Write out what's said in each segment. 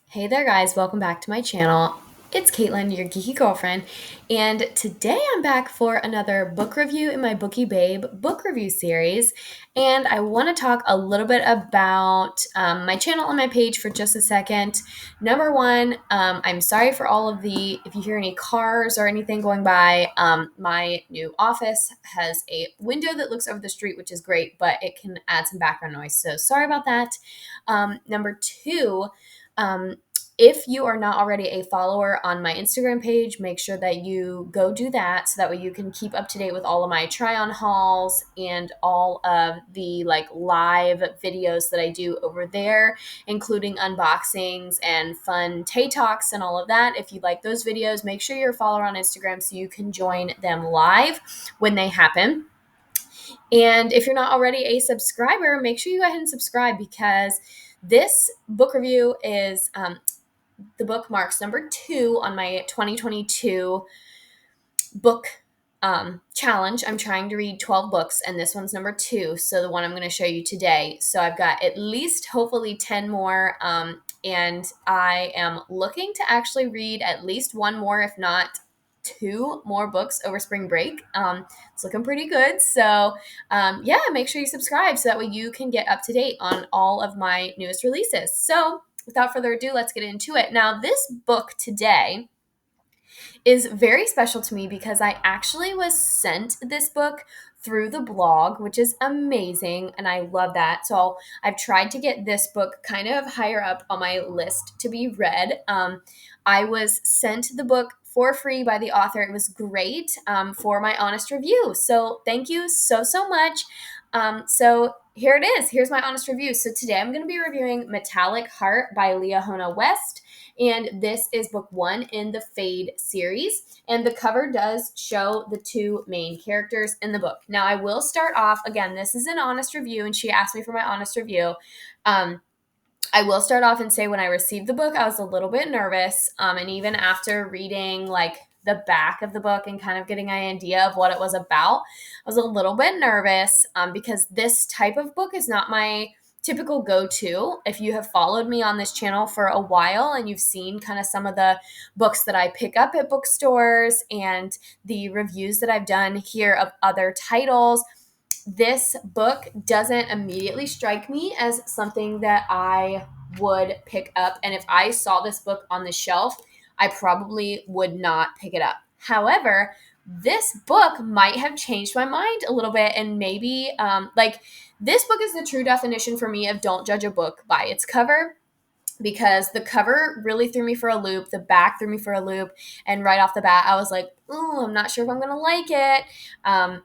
Hey there, guys. Welcome back to my channel. It's Caitlin, your geeky girlfriend, and today I'm back for another book review in my Bookie Babe book review series. And I want to talk a little bit about my channel and my page for just a second. Number one, I'm sorry for all of if you hear any cars or anything going by. My new office has a window that looks over the street, which is great, but it can add some background noise. So sorry about that. Number two, um, if you are not already a follower on my Instagram page, make sure that you go do that so that way you can keep up to date with all of my try on hauls and all of the live videos that I do over there, including unboxings and fun Tay Talks and all of that. If you like those videos, make sure you're a follower on Instagram so you can join them live when they happen. And if you're not already a subscriber, make sure you go ahead and subscribe because this book review is the book marks number 2 on my 2022 book challenge. I'm trying to read 12 books, and this one's number 2. So the one I'm going to show you today. So I've got at least hopefully 10 more. And I am looking to actually read at least one more, if not 2 more books over spring break. It's looking pretty good. So yeah, make sure you subscribe so that way you can get up to date on all of my newest releases. So without further ado, let's get into it. Now, this book today is very special to me because I actually was sent this book through the blog, which is amazing, and I love that. So I've tried to get this book kind of higher up on my list to be read. I was sent the book for free by the author. It was great for my honest review. So thank you so much. So here it is. Here's my honest review. So today I'm going to be reviewing Metallic Heart by Liahona West. And this is book 1 in the Fade series. And the cover does show the 2 main characters in the book. Now, I will start off, again, this is an honest review, and she asked me for my honest review. I will start off and say when I received the book, I was a little bit nervous. And even after reading the back of the book and kind of getting an idea of what it was about, I was a little bit nervous because this type of book is not my typical go-to. If you have followed me on this channel for a while and you've seen kind of some of the books that I pick up at bookstores and the reviews that I've done here of other titles, this book doesn't immediately strike me as something that I would pick up. And if I saw this book on the shelf, I probably would not pick it up. However, this book might have changed my mind a little bit. And maybe, this book is the true definition for me of don't judge a book by its cover, because the cover really threw me for a loop. The back threw me for a loop. And right off the bat, I was like, oh, I'm not sure if I'm going to like it.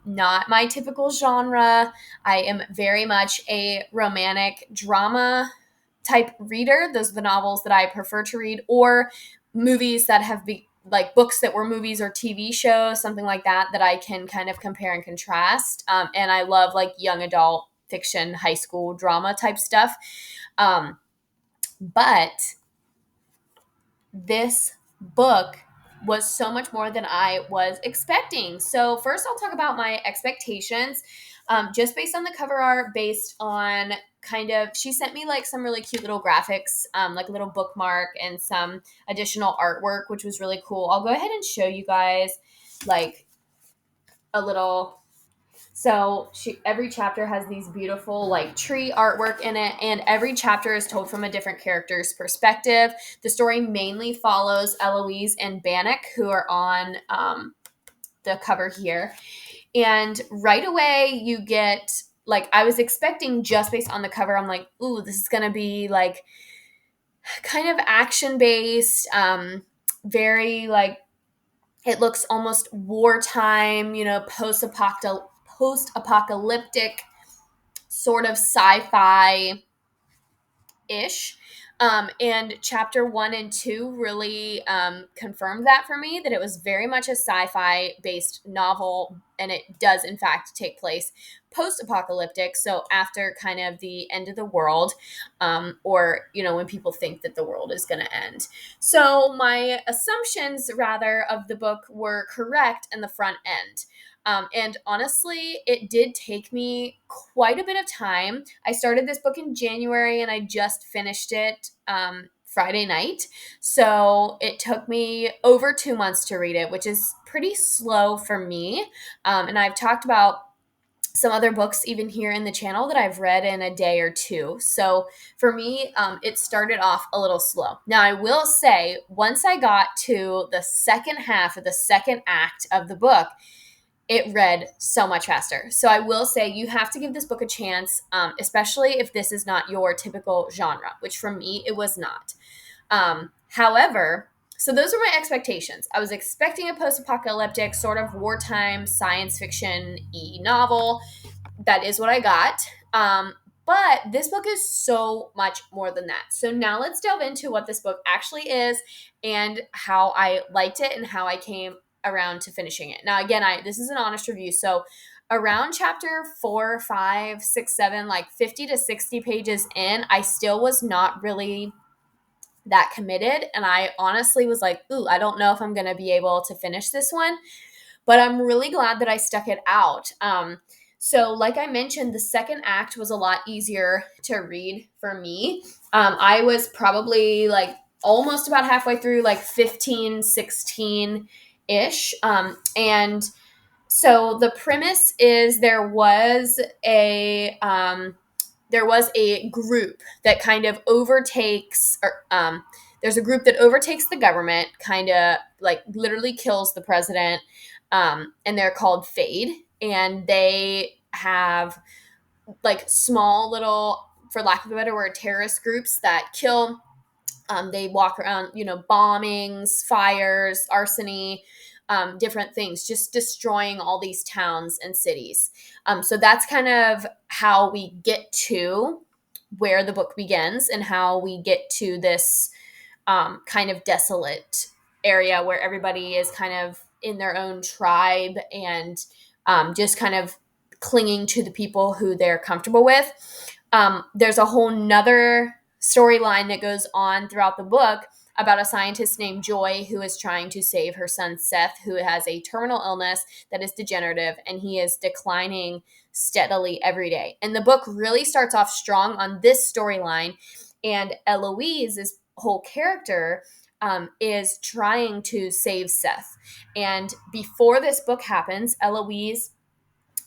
Not my typical genre. I am very much a romantic drama type reader. Those are the novels that I prefer to read, or movies that have books that were movies or TV shows, something like that, that I can kind of compare and contrast. And I love young adult fiction, high school drama type stuff. But this book was so much more than I was expecting. So first I'll talk about my expectations, just based on the cover art, based on she sent me some really cute little graphics, like a little bookmark and some additional artwork, which was really cool. I'll go ahead and show you guys a little. So every chapter has these beautiful tree artwork in it, and every chapter is told from a different character's perspective. The story mainly follows Eloise and Bannock, who are on the cover here. And right away you get, I was expecting, just based on the cover, I'm like, ooh, this is going to be kind of action based, very it looks almost wartime, post-apocalyptic sort of sci-fi ish. And chapter 1 and 2 really confirmed that for me, that it was very much a sci-fi based novel, and it does in fact take place post-apocalyptic, so after kind of the end of the world, or when people think that the world is going to end. So my assumptions rather of the book were correct in the front end. And honestly, it did take me quite a bit of time. I started this book in January and I just finished it Friday night. So it took me over 2 months to read it, which is pretty slow for me. And I've talked about some other books even here in the channel that I've read in a day or two. So for me, it started off a little slow. Now, I will say, once I got to the second half of the second act of the book, it read so much faster. So I will say you have to give this book a chance, especially if this is not your typical genre, which for me, it was not. However, so those were my expectations. I was expecting a post-apocalyptic sort of wartime science fiction-y novel. That is what I got. But this book is so much more than that. So now let's delve into what this book actually is and how I liked it and how I came around to finishing it. Now, again, this is an honest review. So around chapter 4, 5, 6, 7, like 50 to 60 pages in, I still was not really that committed. And I honestly was like, ooh, I don't know if I'm going to be able to finish this one, but I'm really glad that I stuck it out. So like I mentioned, the second act was a lot easier to read for me. I was probably like almost about halfway through, like 15, 16-ish. And so the premise is there was a group that kind of overtakes, or there's a group that overtakes the government, kind of like literally kills the president, and they're called Fade, and they have like small little, for lack of a better word, terrorist groups that kill. They walk around, bombings, fires, arsony, different things, just destroying all these towns and cities. So that's kind of how we get to where the book begins and how we get to this kind of desolate area where everybody is kind of in their own tribe and just kind of clinging to the people who they're comfortable with. There's a whole nother storyline that goes on throughout the book about a scientist named Joy who is trying to save her son Seth, who has a terminal illness that is degenerative, and he is declining steadily every day. And the book really starts off strong on this storyline, and Eloise's whole character is trying to save Seth. And before this book happens, Eloise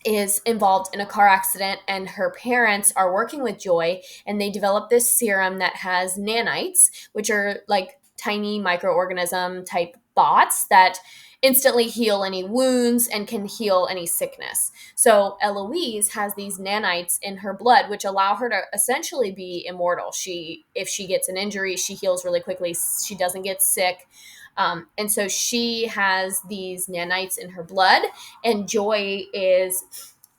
is involved in a car accident, and her parents are working with Joy, and they develop this serum that has nanites, which are like tiny microorganism type bots that instantly heal any wounds and can heal any sickness. So Eloise has these nanites in her blood, which allow her to essentially be immortal. If she gets an injury, she heals really quickly. She doesn't get sick. And so she has these nanites in her blood, and Joy is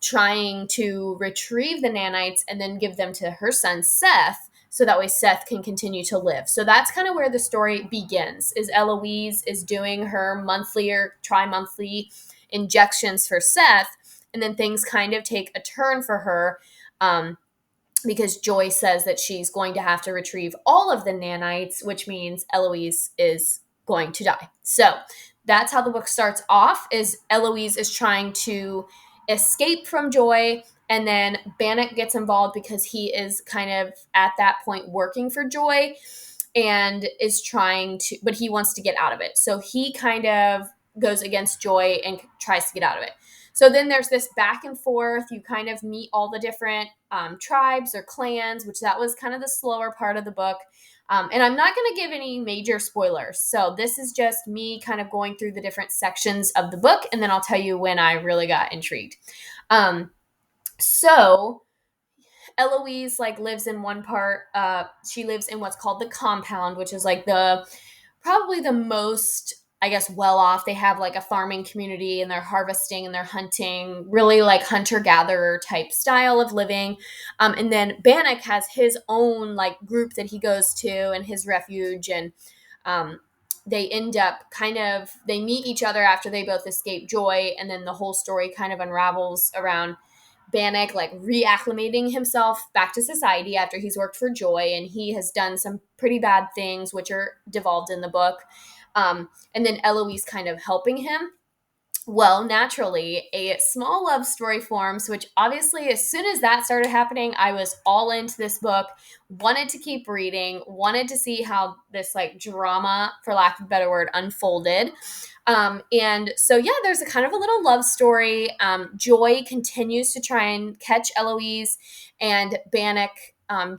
trying to retrieve the nanites and then give them to her son Seth, so that way Seth can continue to live. So that's kind of where the story begins, is Eloise is doing her monthly or tri-monthly injections for Seth, and then things kind of take a turn for her, because Joy says that she's going to have to retrieve all of the nanites, which means Eloise is going to die. So that's how the book starts off, is Eloise is trying to escape from Joy, and then Bannock gets involved because he is kind of at that point working for Joy and is trying to, but he wants to get out of it. So he kind of goes against Joy and tries to get out of it. So then there's this back and forth. You kind of meet all the different tribes or clans, which that was kind of the slower part of the book. And I'm not going to give any major spoilers. So this is just me kind of going through the different sections of the book, and then I'll tell you when I really got intrigued. So Eloise lives in one part. She lives in what's called the compound, which is probably the most, I guess, well off. They have a farming community, and they're harvesting and they're hunting, really hunter-gatherer type style of living. And then Bannock has his own group that he goes to and his refuge, and they end up they meet each other after they both escape Joy, and then the whole story kind of unravels around Bannock reacclimating himself back to society after he's worked for Joy, and he has done some pretty bad things which are devolved in the book. And then Eloise kind of helping him. Well, naturally, a small love story forms, which obviously, as soon as that started happening, I was all into this book, wanted to keep reading, wanted to see how this like drama, for lack of a better word, unfolded. And so, yeah, there's a kind of a little love story. Joy continues to try and catch Eloise, and Bannock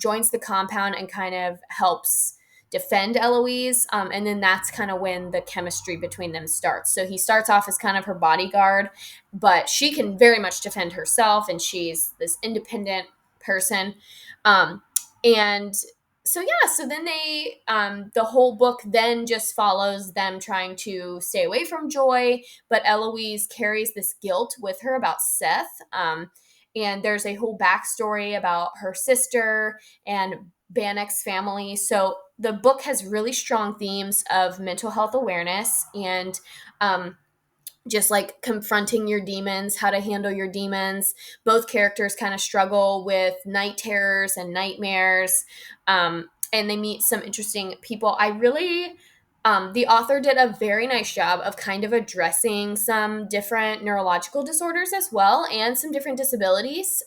joins the compound and kind of helps defend Eloise. And then that's kind of when the chemistry between them starts. So he starts off as kind of her bodyguard, but she can very much defend herself, and she's this independent person. Um, and so yeah, so then the whole book then just follows them trying to stay away from Joy, but Eloise carries this guilt with her about Seth. And there's a whole backstory about her sister and Bannock's family. So the book has really strong themes of mental health awareness and um, just like confronting your demons, how to handle your demons. Both characters kind of struggle with night terrors and nightmares, and they meet some interesting people. The author did a very nice job of kind of addressing some different neurological disorders as well, and some different disabilities.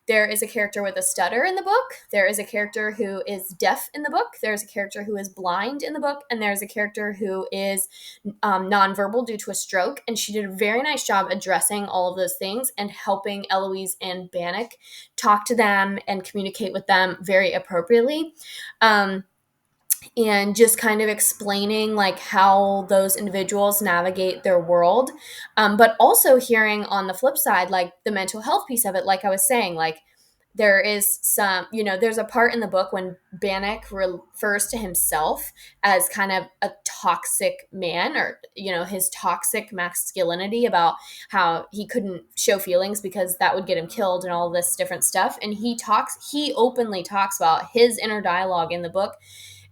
There is a character with a stutter in the book. There is a character who is deaf in the book. There's a character who is blind in the book. And there's a character who is nonverbal due to a stroke. And she did a very nice job addressing all of those things and helping Eloise and Bannock talk to them and communicate with them very appropriately. And just kind of explaining like how those individuals navigate their world, but also hearing on the flip side like the mental health piece of it. Like I was saying, like there is some, there's a part in the book when Bannock refers to himself as kind of a toxic man, or his toxic masculinity, about how he couldn't show feelings because that would get him killed and all this different stuff. And he openly talks about his inner dialogue in the book,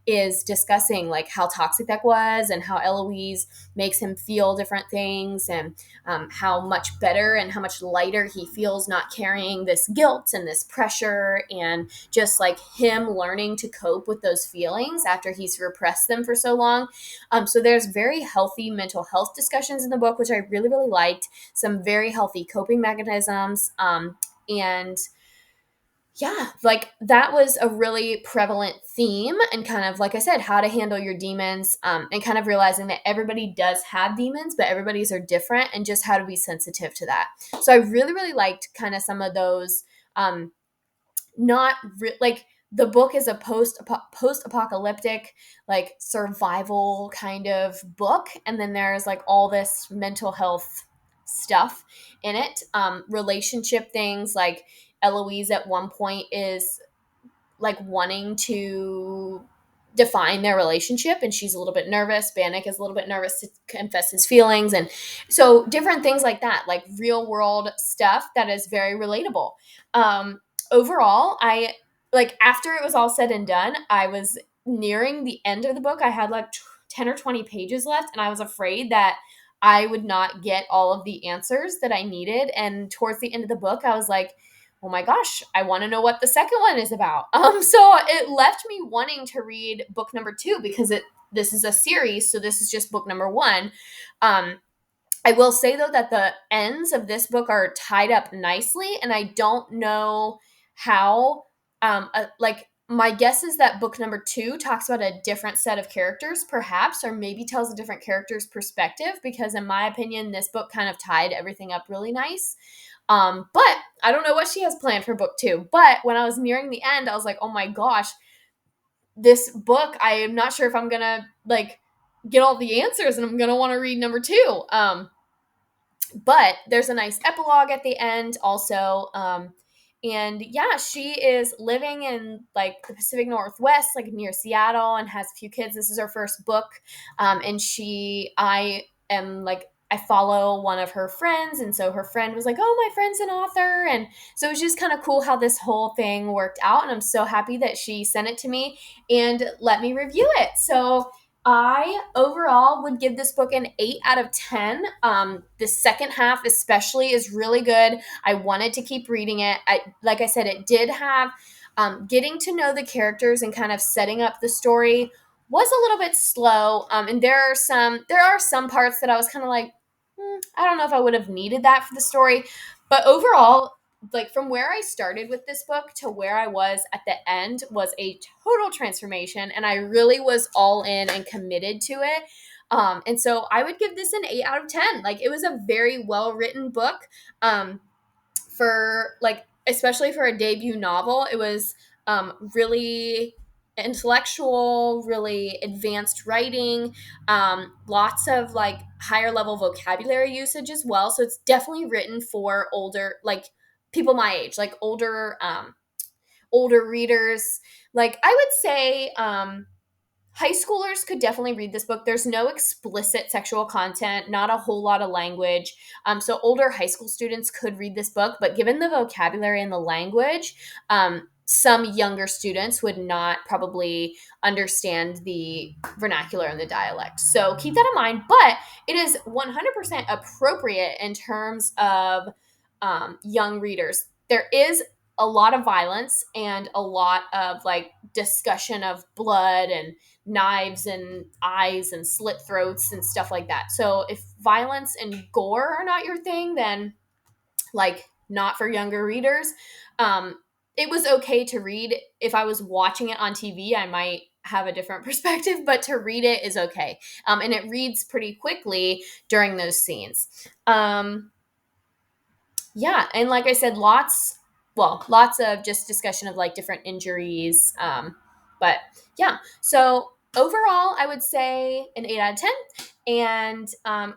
is discussing like how toxic that was and how Eloise makes him feel different things, and how much better and how much lighter he feels not carrying this guilt and this pressure, and just like him learning to cope with those feelings after he's repressed them for so long. So there's very healthy mental health discussions in the book, which I really, really liked. Some very healthy coping mechanisms. And yeah, like that was a really prevalent theme, and kind of like I said, how to handle your demons, and kind of realizing that everybody does have demons, but everybody's are different, and just how to be sensitive to that. So I really, really liked kind of some of those. Not like the book is a post apocalyptic like survival kind of book, and then there's like all this mental health stuff in it, relationship things. Like Eloise at one point is like wanting to define their relationship, and she's a little bit nervous. Bannock is a little bit nervous to confess his feelings, and so different things like that, like real world stuff that is very relatable. Overall, I like, after it was all said and done, I was nearing the end of the book. I had like 10 or 20 pages left, and I was afraid that I would not get all of the answers that I needed. And towards the end of the book, I was like, oh my gosh, I want to know what the second one is about. So it left me wanting to read book number 2, because this is a series, so this is just book number 1. I will say though that the ends of this book are tied up nicely, and I don't know how. Like my guess is that book number 2 talks about a different set of characters, perhaps, or maybe tells a different character's perspective, because in my opinion, this book kind of tied everything up really nice. But I don't know what she has planned for book 2. But when I was nearing the end, I was like, oh my gosh, this book, I am not sure if I'm gonna like get all the answers, and I'm gonna want to read number 2. But there's a nice epilogue at the end also. And yeah, she is living in like the Pacific Northwest, like near Seattle, and has a few kids. This is her first book. And I am like, I follow one of her friends. And so her friend was like, oh, my friend's an author. And so it was just kind of cool how this whole thing worked out. And I'm so happy that she sent it to me and let me review it. So I overall would give this book an 8 out of 10. The second half, especially, is really good. I wanted to keep reading it. Like I said, it did have getting to know the characters and kind of setting up the story was a little bit slow. And there are some parts that I was kind of like, I don't know if I would have needed that for the story, but overall, like from where I started with this book to where I was at the end was a total transformation, and I really was all in and committed to it. And so I would give this an 8 out of 10. Like, it was a very well written book. For like, especially for a debut novel, it was really intellectual, really advanced writing, lots of like higher level vocabulary usage as well. So it's definitely written for older, like people my age, like older readers. Like, I would say high schoolers could definitely read this book. There's no explicit sexual content, not a whole lot of language. So older high school students could read this book, but given the vocabulary and the language, some younger students would not probably understand the vernacular and the dialect. So keep that in mind. But it is 100% appropriate in terms of young readers. There is a lot of violence and a lot of like discussion of blood and knives and eyes and slit throats and stuff like that. So if violence and gore are not your thing, then like not for younger readers. Um, it was okay to read. If I was watching it on TV, I might have a different perspective, but to read it is okay. And it reads pretty quickly during those scenes. Yeah, and like I said, lots of just discussion of like different injuries. But yeah, so overall, I would say an 8 out of 10. And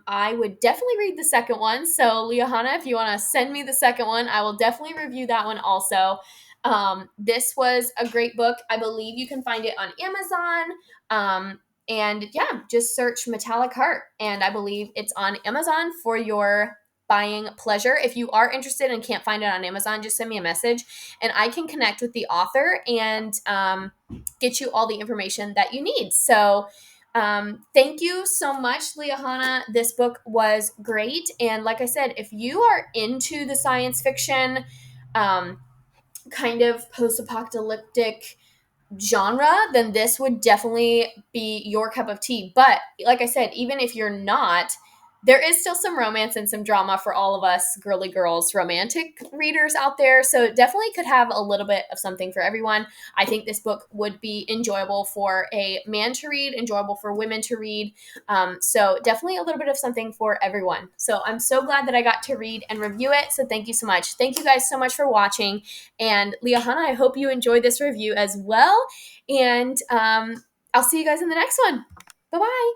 I would definitely read the second one. So, Liahona, if you want to send me the second one, I will definitely review that one also. This was a great book. I believe you can find it on Amazon. And yeah, just search Metallic Heart. And I believe it's on Amazon for your buying pleasure. If you are interested and can't find it on Amazon, just send me a message and I can connect with the author and get you all the information that you need. So, thank you so much, Liahona. This book was great. And like I said, if you are into the science fiction, um, kind of post apocalyptic genre, then this would definitely be your cup of tea. But like I said, even if you're not, there is still some romance and some drama for all of us girly girls, romantic readers out there. So it definitely could have a little bit of something for everyone. I think this book would be enjoyable for a man to read, enjoyable for women to read. So definitely a little bit of something for everyone. So I'm so glad that I got to read and review it. So thank you so much. Thank you guys so much for watching. And Liahona, I hope you enjoyed this review as well. And I'll see you guys in the next one. Bye bye.